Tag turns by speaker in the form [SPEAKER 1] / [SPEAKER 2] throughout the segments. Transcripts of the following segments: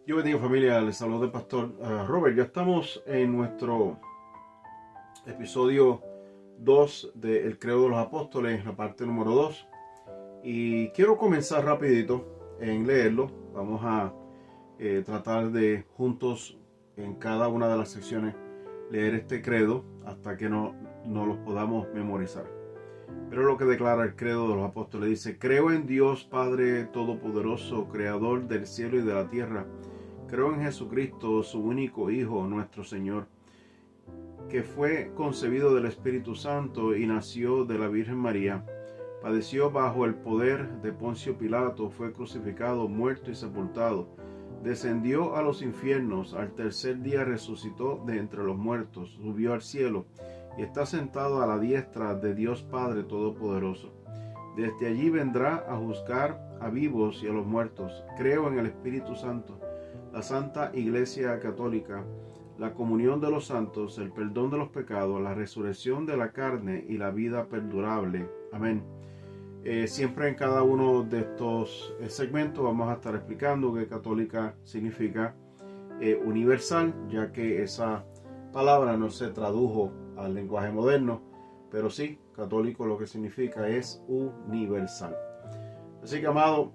[SPEAKER 1] Yo bendigo familia, les saludo el pastor Robert. Ya estamos en nuestro episodio 2 del Credo de los Apóstoles, la parte número 2. Y quiero comenzar rapidito en leerlo. Vamos a tratar de juntos en cada una de las secciones leer este credo hasta que no los podamos memorizar. Pero lo que declara el Credo de los Apóstoles dice: creo en Dios Padre Todopoderoso, Creador del cielo y de la tierra. Creo en Jesucristo, su único Hijo, nuestro Señor, que fue concebido del Espíritu Santo y nació de la Virgen María. Padeció bajo el poder de Poncio Pilato, fue crucificado, muerto y sepultado. Descendió a los infiernos, al tercer día resucitó de entre los muertos, subió al cielo y está sentado a la diestra de Dios Padre Todopoderoso. Desde allí vendrá a juzgar a vivos y a los muertos. Creo en el Espíritu Santo, la Santa Iglesia Católica, la comunión de los santos, el perdón de los pecados, la resurrección de la carne y la vida perdurable. Amén. Siempre en cada uno de estos segmentos vamos a estar explicando que católica significa universal, ya que esa palabra no se tradujo al lenguaje moderno, pero sí, católico lo que significa es universal. Así que, amado,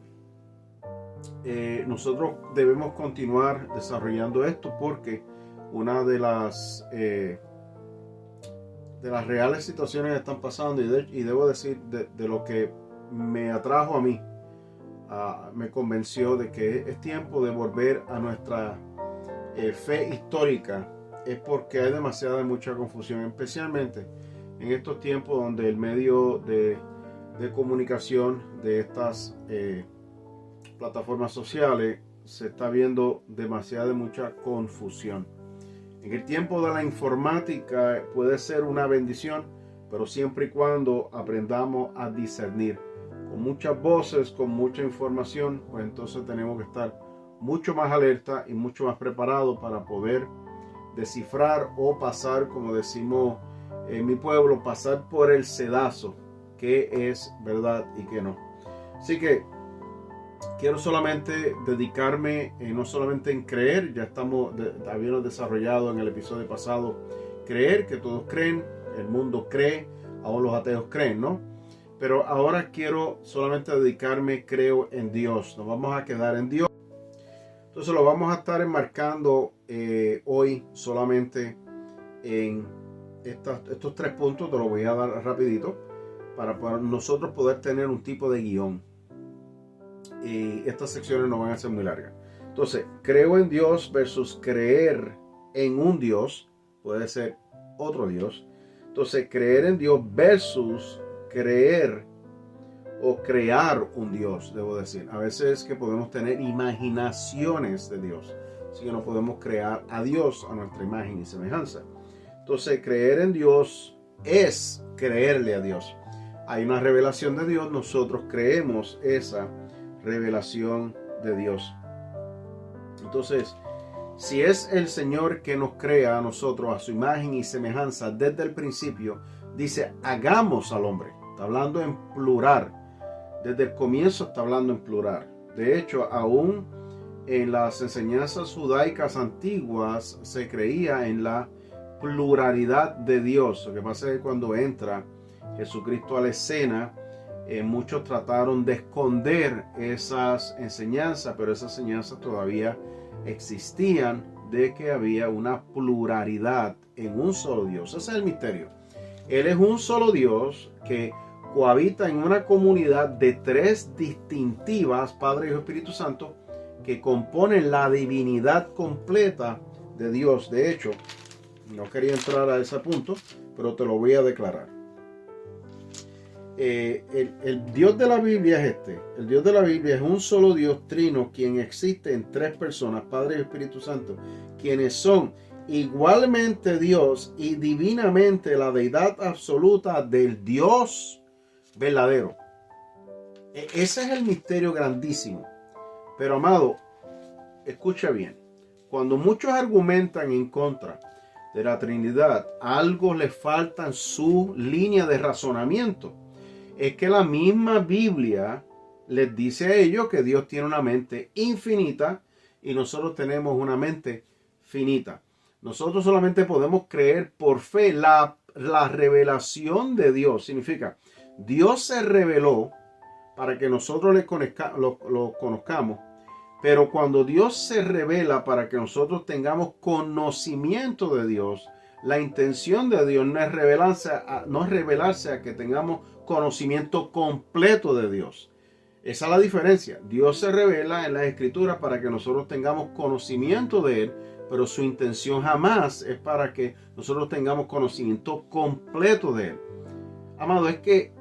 [SPEAKER 1] nosotros debemos continuar desarrollando esto porque una de las reales situaciones que están pasando y debo decir de lo que me atrajo a mí, me convenció de que es tiempo de volver a nuestra fe histórica, es porque hay mucha confusión, especialmente en estos tiempos donde el medio de comunicación de estas plataformas sociales se está viendo mucha confusión. En el tiempo de la informática puede ser una bendición, pero siempre y cuando aprendamos a discernir. Con muchas voces, con mucha información, pues entonces tenemos que estar mucho más alerta y mucho más preparados para poder descifrar o pasar, como decimos en mi pueblo, pasar por el sedazo, qué es verdad y qué no. Así que quiero solamente dedicarme no solamente en creer, ya habíamos desarrollado en el episodio pasado creer, que todos creen, el mundo cree, aún los ateos creen, ¿no? Pero ahora quiero solamente dedicarme, creo en Dios, nos vamos a quedar en Dios. Entonces lo vamos a estar enmarcando hoy solamente en estos 3 puntos, te lo voy a dar rapidito, para nosotros poder tener un tipo de guión. Y estas secciones no van a ser muy largas. Entonces, creo en Dios versus creer en un Dios, puede ser otro Dios. Entonces, creer en Dios versus creer o crear un Dios, debo decir. A veces que podemos tener imaginaciones de Dios, así que no podemos crear a Dios a nuestra imagen y semejanza. Entonces, creer en Dios es creerle a Dios. Hay una revelación de Dios, nosotros creemos esa revelación de Dios. Entonces, si es el Señor que nos crea a nosotros a su imagen y semejanza desde el principio, dice hagamos al hombre, está hablando en plural, desde el comienzo está hablando en plural. De hecho, aún en las enseñanzas judaicas antiguas se creía en la pluralidad de Dios. Lo que pasa es que cuando entra Jesucristo a la escena, muchos trataron de esconder esas enseñanzas, pero esas enseñanzas todavía existían, de que había una pluralidad en un solo Dios. Ese es el misterio. Él es un solo Dios que cohabita en una comunidad de 3 distintivas, Padre, Hijo y Espíritu Santo, que componen la divinidad completa de Dios. De hecho, no quería entrar a ese punto, pero te lo voy a declarar. El Dios de la Biblia es este. El Dios de la Biblia es un solo Dios trino, quien existe en 3 personas, Padre y Espíritu Santo, quienes son igualmente Dios y divinamente la deidad absoluta del Dios verdadero. Ese es el misterio grandísimo. Pero, amado, escucha bien. Cuando muchos argumentan en contra de la Trinidad, algo les falta en su línea de razonamiento. Es que la misma Biblia les dice a ellos que Dios tiene una mente infinita y nosotros tenemos una mente finita. Nosotros solamente podemos creer por fe. La revelación de Dios significa, Dios se reveló para que nosotros lo conozcamos, pero cuando Dios se revela para que nosotros tengamos conocimiento de Dios, la intención de Dios no es revelarse a que tengamos conocimiento completo de Dios. Esa es la diferencia. Dios se revela en las Escrituras para que nosotros tengamos conocimiento de Él, pero su intención jamás es para que nosotros tengamos conocimiento completo de Él. Amado, es que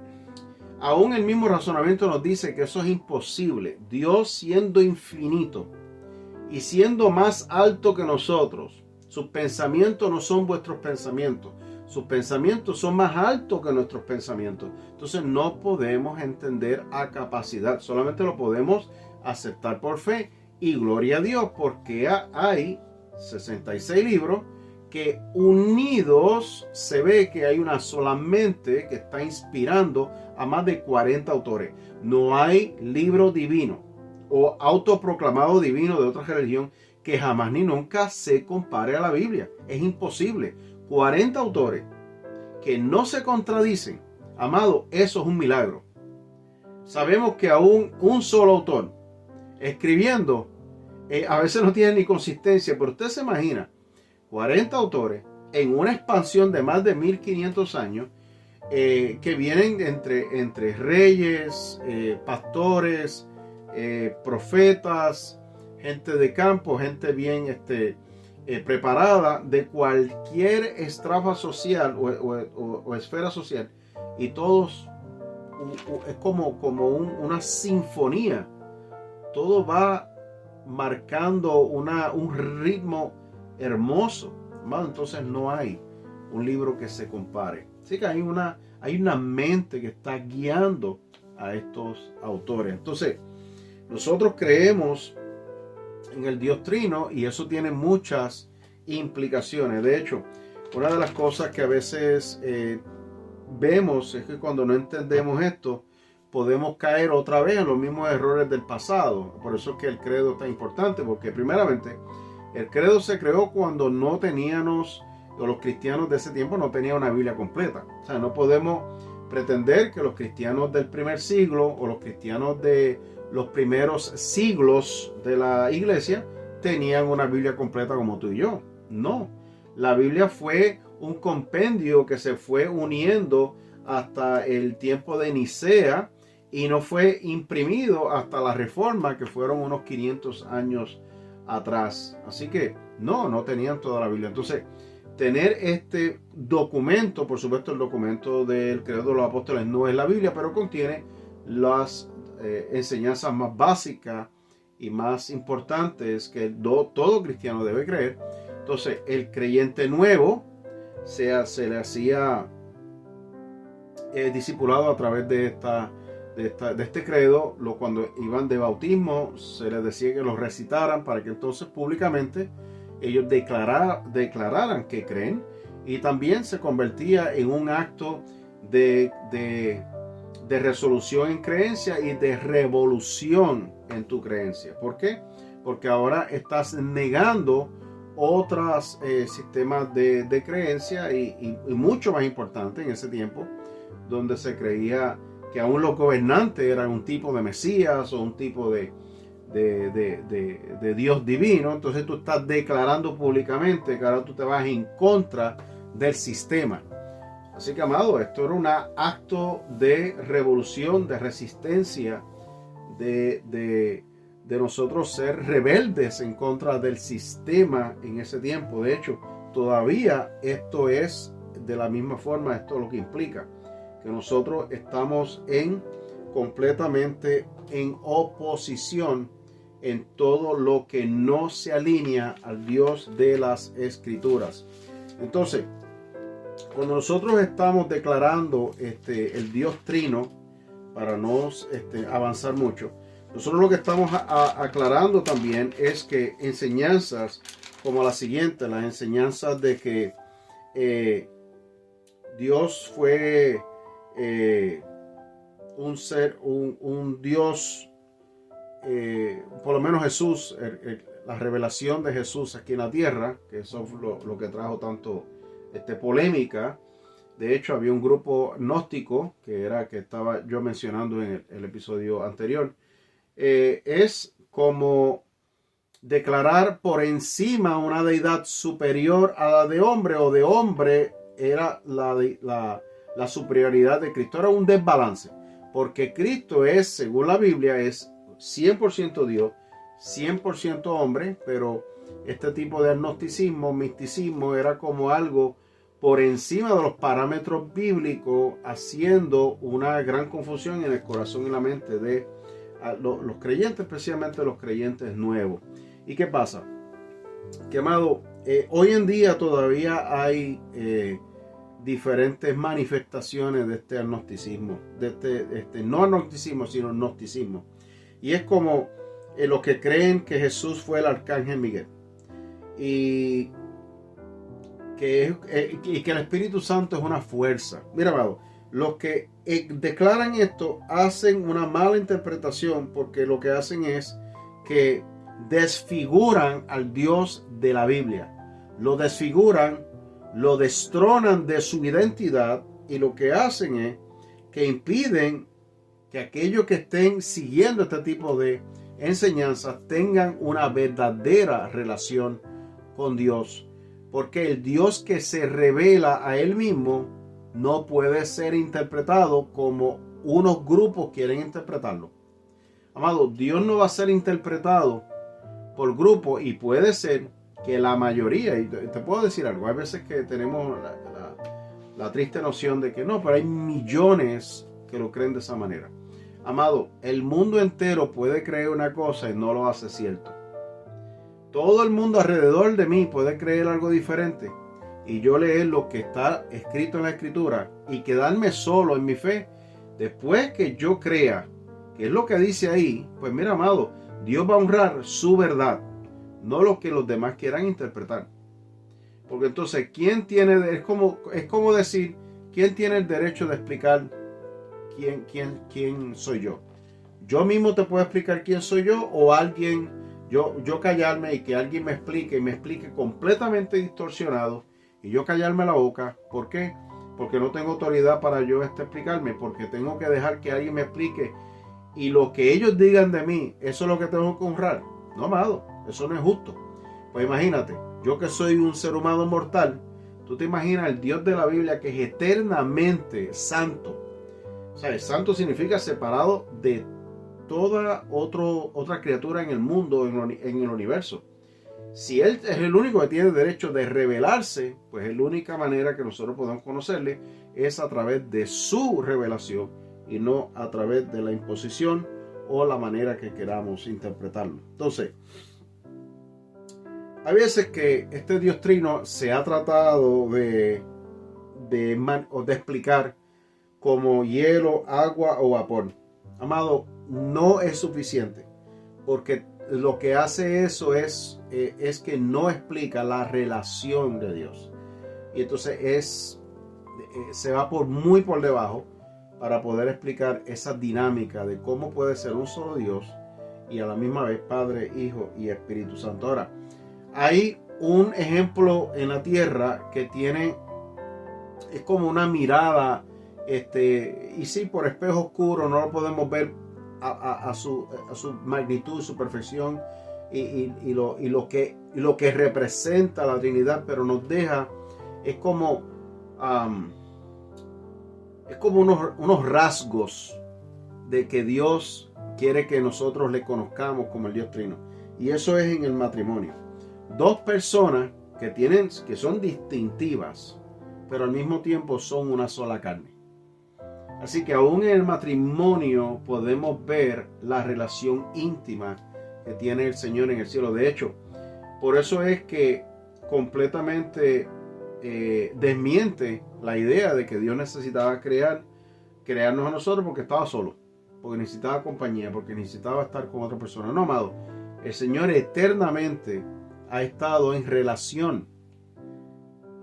[SPEAKER 1] aún el mismo razonamiento nos dice que eso es imposible. Dios, siendo infinito y siendo más alto que nosotros, sus pensamientos no son vuestros pensamientos. Sus pensamientos son más altos que nuestros pensamientos. Entonces no podemos entender a capacidad. Solamente lo podemos aceptar por fe. Y gloria a Dios, porque hay 66 libros que unidos se ve que hay una sola mente que está inspirando a más de 40 autores. No hay libro divino o autoproclamado divino de otra religión que jamás ni nunca se compare a la Biblia. Es imposible. 40 autores que no se contradicen. Amado, eso es un milagro. Sabemos que aún un solo autor escribiendo a veces no tiene ni consistencia, pero usted se imagina 40 autores en una expansión de más de 1500 años que vienen entre reyes, pastores, profetas, gente de campo, gente bien preparada de cualquier estrafa social o esfera social, y todos es como una sinfonía. Todo va marcando un ritmo hermoso, ¿no? Entonces no hay un libro que se compare. Así que hay una mente que está guiando a estos autores. Entonces nosotros creemos en el Dios Trino y eso tiene muchas implicaciones. De hecho, una de las cosas que a veces vemos es que cuando no entendemos esto, podemos caer otra vez en los mismos errores del pasado. Por eso es que el credo es tan importante, porque primeramente el credo se creó cuando no teníamos, o los cristianos de ese tiempo no tenían una Biblia completa. O sea, no podemos pretender que los cristianos del primer siglo o los cristianos de los primeros siglos de la iglesia tenían una Biblia completa como tú y yo. No, la Biblia fue un compendio que se fue uniendo hasta el tiempo de Nicea y no fue imprimido hasta la Reforma, que fueron unos 500 años atrás. Así que no tenían toda la Biblia. Entonces, tener este documento, por supuesto el documento del Credo de los Apóstoles no es la Biblia, pero contiene las enseñanzas más básicas y más importantes que todo cristiano debe creer. Entonces, el creyente nuevo se le hacía discipulado a través de este credo. Cuando iban de bautismo se les decía que lo recitaran para que entonces públicamente ellos declararan que creen, y también se convertía en un acto de resolución en creencia y de revolución en tu creencia. ¿Por qué? Porque ahora estás negando otros sistemas de creencia y mucho más importante en ese tiempo, donde se creía que aún los gobernantes eran un tipo de Mesías o un tipo de Dios divino. Entonces tú estás declarando públicamente que ahora tú te vas en contra del sistema. Así que, amado, esto era un acto de revolución, de resistencia, de nosotros ser rebeldes en contra del sistema en ese tiempo. De hecho, todavía esto es de la misma forma. Esto es lo que implica que nosotros estamos completamente en oposición en todo lo que no se alinea al Dios de las Escrituras. Entonces, cuando nosotros estamos declarando el Dios Trino, para no avanzar mucho, nosotros lo que estamos aclarando también es que enseñanzas como la siguiente, las enseñanzas de que Dios fue un Dios por lo menos Jesús, la revelación de Jesús aquí en la tierra, que eso fue lo que trajo tanto polémica. De hecho, había un grupo gnóstico que estaba yo mencionando en el episodio anterior. Es como declarar por encima una deidad superior a la de hombre, o de hombre era la superioridad de Cristo. Era un desbalance, porque Cristo es, según la Biblia, es 100% Dios, 100% hombre, pero este tipo de agnosticismo, misticismo, era como algo por encima de los parámetros bíblicos, haciendo una gran confusión en el corazón y la mente de los creyentes, especialmente los creyentes nuevos. ¿Y qué pasa? Que, amado, hoy en día todavía hay diferentes manifestaciones de este agnosticismo, de no agnosticismo, sino gnosticismo. Y es como los que creen que Jesús fue el arcángel Miguel y que el Espíritu Santo es una fuerza. Mira, amado, los que declaran esto hacen una mala interpretación, porque lo que hacen es que desfiguran al Dios de la Biblia. Lo desfiguran, lo destronan de su identidad, y lo que hacen es que impiden que aquellos que estén siguiendo este tipo de enseñanzas tengan una verdadera relación con Dios. Porque el Dios que se revela a Él mismo no puede ser interpretado como unos grupos quieren interpretarlo. Amado, Dios no va a ser interpretado por grupos, y puede ser que la mayoría, y te puedo decir algo, hay veces que tenemos la triste noción de que no, pero hay millones que lo creen de esa manera. Amado, el mundo entero puede creer una cosa y no lo hace cierto. Todo el mundo alrededor de mí puede creer algo diferente, y yo leer lo que está escrito en la Escritura y quedarme solo en mi fe. Después que yo crea que es lo que dice ahí, pues mira, amado, Dios va a honrar su verdad, no lo que los demás quieran interpretar. Porque entonces, ¿quién tiene? Es como decir, ¿quién tiene el derecho de explicar quién soy yo? Yo mismo te puedo explicar quién soy yo, o alguien, yo callarme y que alguien me explique completamente distorsionado, y yo callarme la boca. ¿Por qué? Porque no tengo autoridad para yo explicarme, porque tengo que dejar que alguien me explique, y lo que ellos digan de mí, eso es lo que tengo que honrar. No, amado, eso no es justo. Pues imagínate, yo que soy un ser humano mortal, tú te imaginas el Dios de la Biblia, que es eternamente santo. O sea, santo significa separado de toda otra criatura en el mundo, en el universo. Si Él es el único que tiene derecho de revelarse, pues la única manera que nosotros podemos conocerle es a través de su revelación, y no a través de la imposición o la manera que queramos interpretarlo. Entonces, hay veces que este Dios trino se ha tratado de explicar como hielo, agua o vapor. Amado, no es suficiente, porque lo que hace eso es que no explica la relación de Dios. Y entonces se va muy por debajo para poder explicar esa dinámica de cómo puede ser un solo Dios y a la misma vez Padre, Hijo y Espíritu Santo. Ahora, hay un ejemplo en la tierra que es como una mirada, y sí, por espejo oscuro no lo podemos ver a su magnitud, su perfección y lo que representa la Trinidad, pero nos deja, es como unos rasgos de que Dios quiere que nosotros le conozcamos como el Dios Trino. Y eso es en el matrimonio. Dos personas que son distintivas, pero al mismo tiempo son una sola carne. Así que aún en el matrimonio podemos ver la relación íntima que tiene el Señor en el cielo. De hecho, por eso es que completamente desmiente la idea de que Dios necesitaba crearnos a nosotros porque estaba solo, porque necesitaba compañía, porque necesitaba estar con otra persona. No, amado, el Señor eternamente ha estado en relación.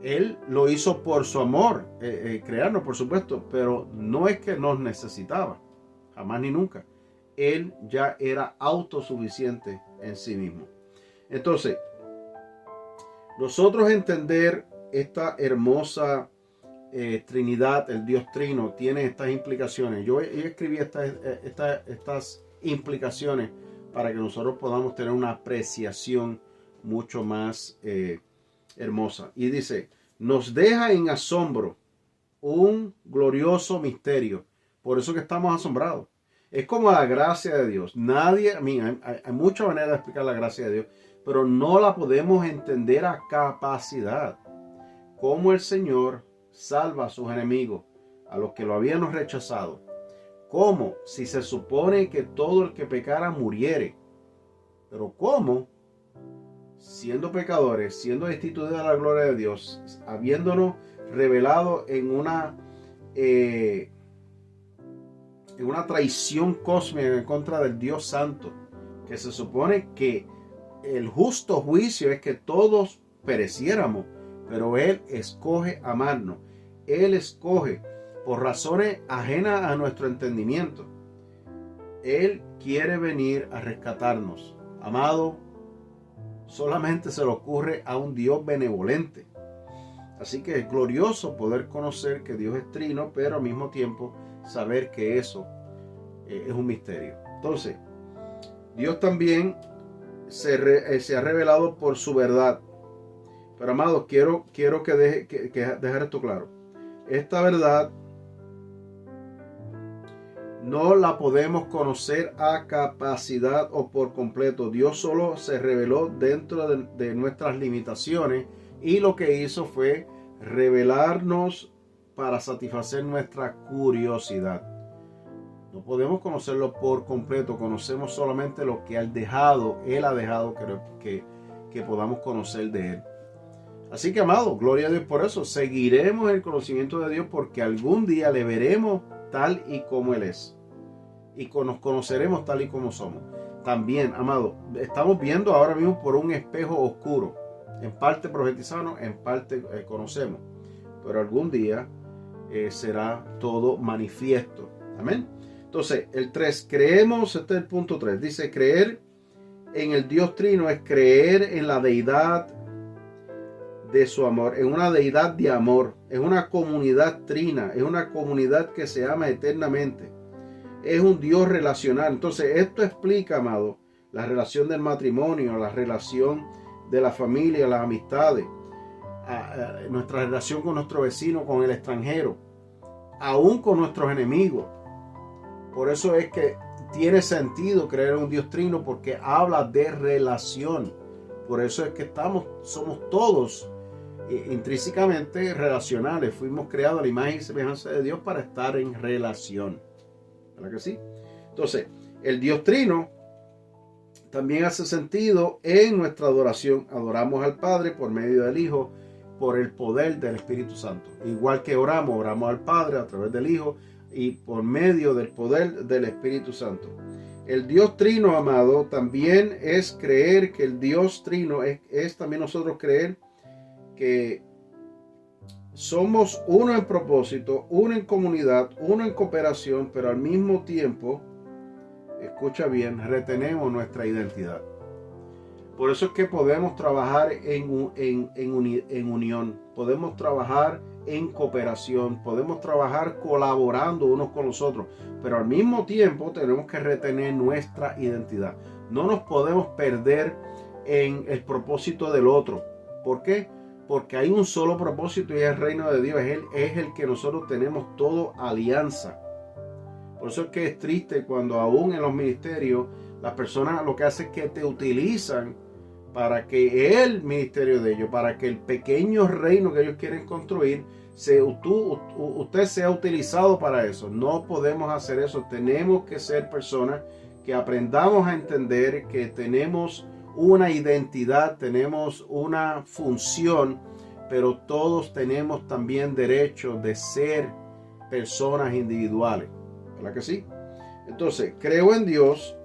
[SPEAKER 1] Él lo hizo por su amor, crearnos, por supuesto, pero no es que nos necesitaba, jamás ni nunca. Él ya era autosuficiente en sí mismo. Entonces, nosotros entender esta hermosa Trinidad, el Dios Trino, tiene estas implicaciones. Yo escribí estas implicaciones para que nosotros podamos tener una apreciación mucho más hermosa. Y dice, nos deja en asombro un glorioso misterio. Por eso que estamos asombrados. Es como la gracia de Dios. Nadie, hay muchas maneras de explicar la gracia de Dios, pero no la podemos entender a capacidad. Cómo el Señor salva a sus enemigos, a los que lo habían rechazado. Cómo, si se supone que todo el que pecara muriere. Pero cómo, siendo pecadores, siendo destituidos de la gloria de Dios, habiéndonos revelado en una traición cósmica en contra del Dios Santo, que se supone que el justo juicio es que todos pereciéramos, pero Él escoge amarnos. Él escoge por razones ajenas a nuestro entendimiento. Él quiere venir a rescatarnos. Amado, solamente se le ocurre a un Dios benevolente. Así que es glorioso poder conocer que Dios es trino, pero al mismo tiempo saber que eso es un misterio. Entonces, Dios también se ha revelado por su verdad. Pero amados, quiero que dejar esto claro. Esta verdad no la podemos conocer a capacidad o por completo. Dios solo se reveló dentro de nuestras limitaciones y lo que hizo fue revelarnos para satisfacer nuestra curiosidad. No podemos conocerlo por completo, conocemos solamente lo que Él ha dejado que podamos conocer de Él. Así que, amado, gloria a Dios por eso. Seguiremos el conocimiento de Dios porque algún día le veremos tal y como Él es. Y nos conoceremos tal y como somos. También, amado, estamos viendo ahora mismo por un espejo oscuro. En parte profetizamos, en parte conocemos. Pero algún día será todo manifiesto. Amén. Entonces, el 3, creemos, este es el punto 3. Dice, creer en el Dios Trino es creer en la deidad de su amor, en una deidad de amor, es una comunidad trina, es una comunidad que se ama eternamente, es un Dios relacional. Entonces esto explica, amado, la relación del matrimonio, la relación de la familia, las amistades, nuestra relación con nuestro vecino, con el extranjero, aún con nuestros enemigos. Por eso es que tiene sentido creer en un Dios trino, porque habla de relación. Por eso es que somos todos intrínsecamente relacionales. Fuimos creados a la imagen y semejanza de Dios para estar en relación. ¿Verdad que sí? Entonces, el Dios Trino también hace sentido en nuestra adoración. Adoramos al Padre por medio del Hijo, por el poder del Espíritu Santo. Igual que oramos al Padre a través del Hijo y por medio del poder del Espíritu Santo. El Dios Trino, amado, también es creer que el Dios Trino es también nosotros creer que somos uno en propósito, uno en comunidad, uno en cooperación, pero al mismo tiempo, escucha bien, retenemos nuestra identidad. Por eso es que podemos trabajar en unión, podemos trabajar en cooperación, podemos trabajar colaborando unos con los otros, pero al mismo tiempo tenemos que retener nuestra identidad. No nos podemos perder en el propósito del otro. ¿Por qué? Porque hay un solo propósito y es el reino de Dios. Es el que nosotros tenemos todo alianza. Por eso es que es triste cuando aún en los ministerios las personas lo que hacen es que te utilizan para que el ministerio de ellos, para que el pequeño reino que ellos quieren construir, usted sea utilizado para eso. No podemos hacer eso. Tenemos que ser personas que aprendamos a entender que tenemos una identidad, tenemos una función, pero todos tenemos también derecho de ser personas individuales. ¿Verdad que sí? Entonces, creo en Dios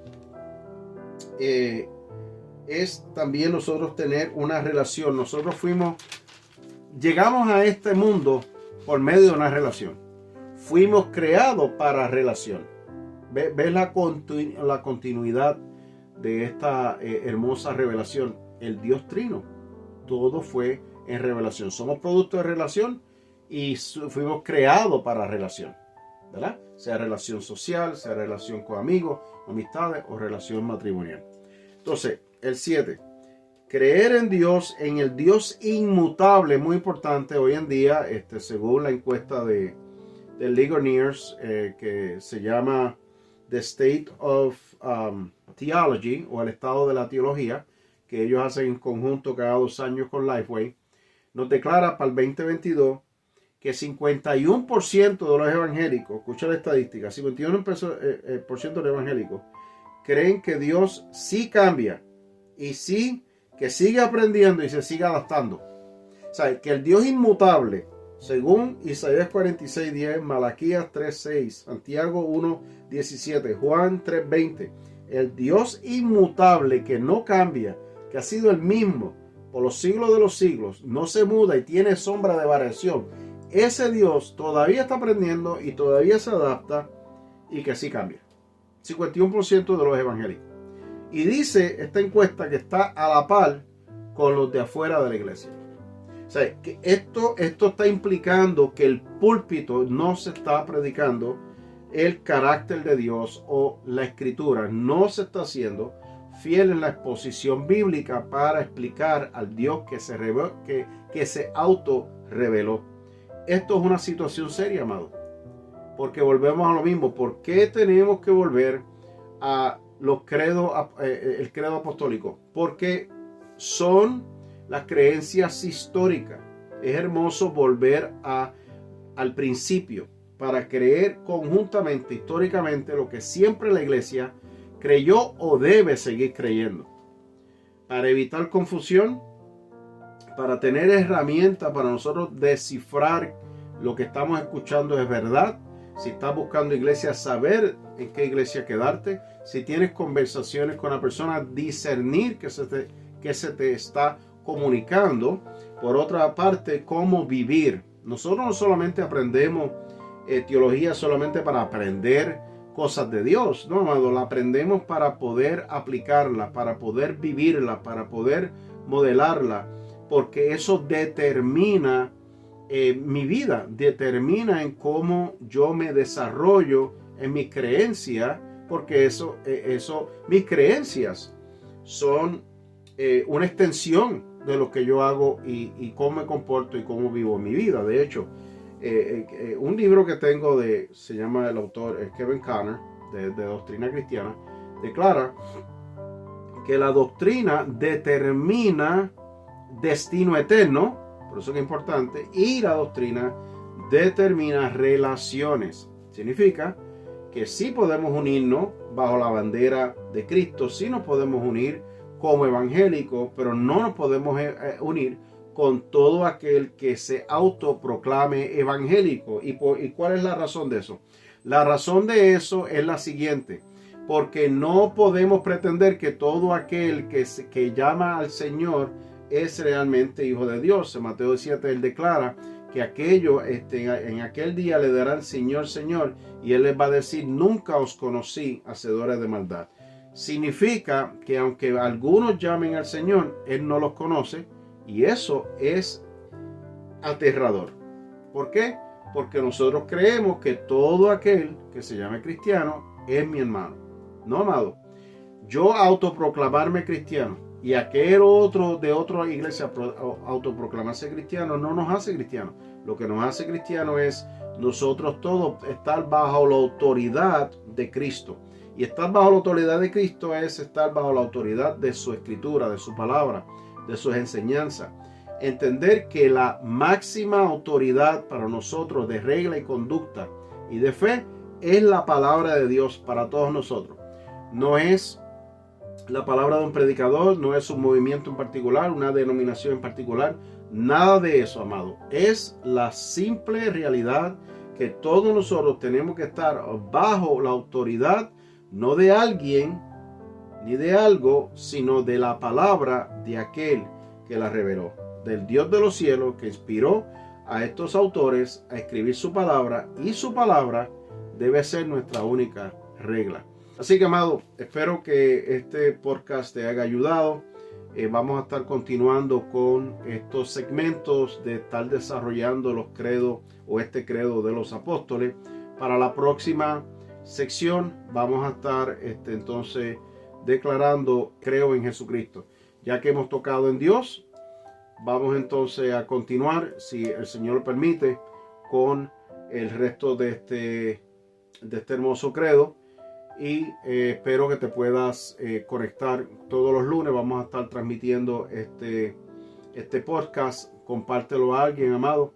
[SPEAKER 1] es también nosotros tener una relación. Nosotros llegamos a este mundo por medio de una relación. Fuimos creados para relación. ¿Ves la continuidad de esta hermosa revelación? El Dios Trino. Todo fue en revelación. Somos producto de relación y fuimos creados para relación, ¿verdad? Sea relación social, sea relación con amigos, amistades o relación matrimonial. Entonces, el 7. Creer en Dios, en el Dios inmutable, muy importante hoy en día, según la encuesta de Ligoniers, que se llama The State of Theology, o el estado de la teología, que ellos hacen en conjunto cada 2 años con Lifeway, nos declara para el 2022 que 51% de los evangélicos, escucha la estadística, 51% de los evangélicos creen que Dios sí cambia y sí que sigue aprendiendo y se sigue adaptando. O sea, que el Dios inmutable, según Isaías 46:10, Malaquías 3:6, Santiago 1:17, Juan 3:20, el Dios inmutable que no cambia, que ha sido el mismo por los siglos de los siglos, no se muda y tiene sombra de variación, ese Dios todavía está aprendiendo y todavía se adapta y que sí cambia. 51% de los evangélicos. Y dice esta encuesta que está a la par con los de afuera de la iglesia. O sea, que esto está implicando que el púlpito no se está predicando el carácter de Dios o la escritura. No se está haciendo fiel en la exposición bíblica para explicar al Dios que se auto reveló. Esto es una situación seria, amado. Porque volvemos a lo mismo. ¿Por qué tenemos que volver a los credos, el credo apostólico? Porque son las creencias históricas. Es hermoso volver al principio para creer conjuntamente, históricamente, lo que siempre la iglesia creyó o debe seguir creyendo. Para evitar confusión, para tener herramientas para nosotros descifrar lo que estamos escuchando es verdad. Si estás buscando iglesia, saber en qué iglesia quedarte. Si tienes conversaciones con la persona, discernir que se te está comunicando. Por otra parte, cómo vivir. Nosotros no solamente aprendemos teología solamente para aprender cosas de Dios, no, amado, la aprendemos para poder aplicarla, para poder vivirla, para poder modelarla, porque eso determina mi vida, determina en cómo yo me desarrollo en mis creencias, porque mis creencias son una extensión de lo que yo hago y cómo me comporto y cómo vivo mi vida. De hecho, un libro que tengo se llama, el autor Kevin Conner, de Doctrina Cristiana, declara que la doctrina determina destino eterno, por eso es importante, y la doctrina determina relaciones. Significa que sí podemos unirnos bajo la bandera de Cristo, sí nos podemos unir como evangélicos, pero no nos podemos unir con todo aquel que se autoproclame evangélico. ¿Y cuál es la razón de eso? La razón de eso es la siguiente: porque no podemos pretender que todo aquel que llama al Señor es realmente hijo de Dios. En Mateo 7 él declara que en aquel día le darán Señor, Señor, y él les va a decir: nunca os conocí, hacedores de maldad. Significa que aunque algunos llamen al Señor, él no los conoce, y eso es aterrador. ¿Por qué? Porque nosotros creemos que todo aquel que se llame cristiano es mi hermano. No, amado. Yo autoproclamarme cristiano y aquel otro de otra iglesia autoproclamarse cristiano no nos hace cristianos. Lo que nos hace cristianos es nosotros todos estar bajo la autoridad de Cristo. Y estar bajo la autoridad de Cristo es estar bajo la autoridad de su escritura, de su palabra, de sus enseñanzas. Entender que la máxima autoridad para nosotros de regla y conducta y de fe es la palabra de Dios para todos nosotros. No es la palabra de un predicador, no es un movimiento en particular, una denominación en particular, nada de eso, amado. Es la simple realidad que todos nosotros tenemos que estar bajo la autoridad, no de alguien ni de algo, sino de la palabra de aquel que la reveló, del Dios de los cielos que inspiró a estos autores a escribir su palabra, y su palabra debe ser nuestra única regla. Así que, amado, espero que este podcast te haya ayudado. Vamos a estar continuando con estos segmentos de estar desarrollando los credos o este credo de los apóstoles. Para la próxima sección vamos a estar entonces declarando creo en Jesucristo. Ya que hemos tocado en Dios, vamos entonces a continuar, si el Señor lo permite, con el resto de este hermoso credo. Y espero que te puedas conectar todos los lunes. Vamos a estar transmitiendo este podcast. Compártelo a alguien, amado.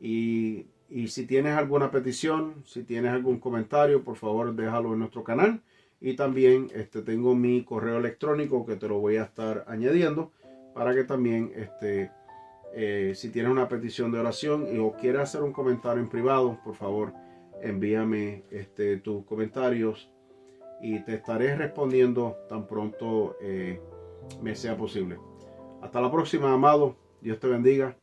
[SPEAKER 1] Y si tienes alguna petición, si tienes algún comentario, por favor déjalo en nuestro canal. Y también tengo mi correo electrónico que te lo voy a estar añadiendo para que también si tienes una petición de oración o quieres hacer un comentario en privado, por favor envíame tus comentarios y te estaré respondiendo tan pronto me sea posible. Hasta la próxima, amado. Dios te bendiga.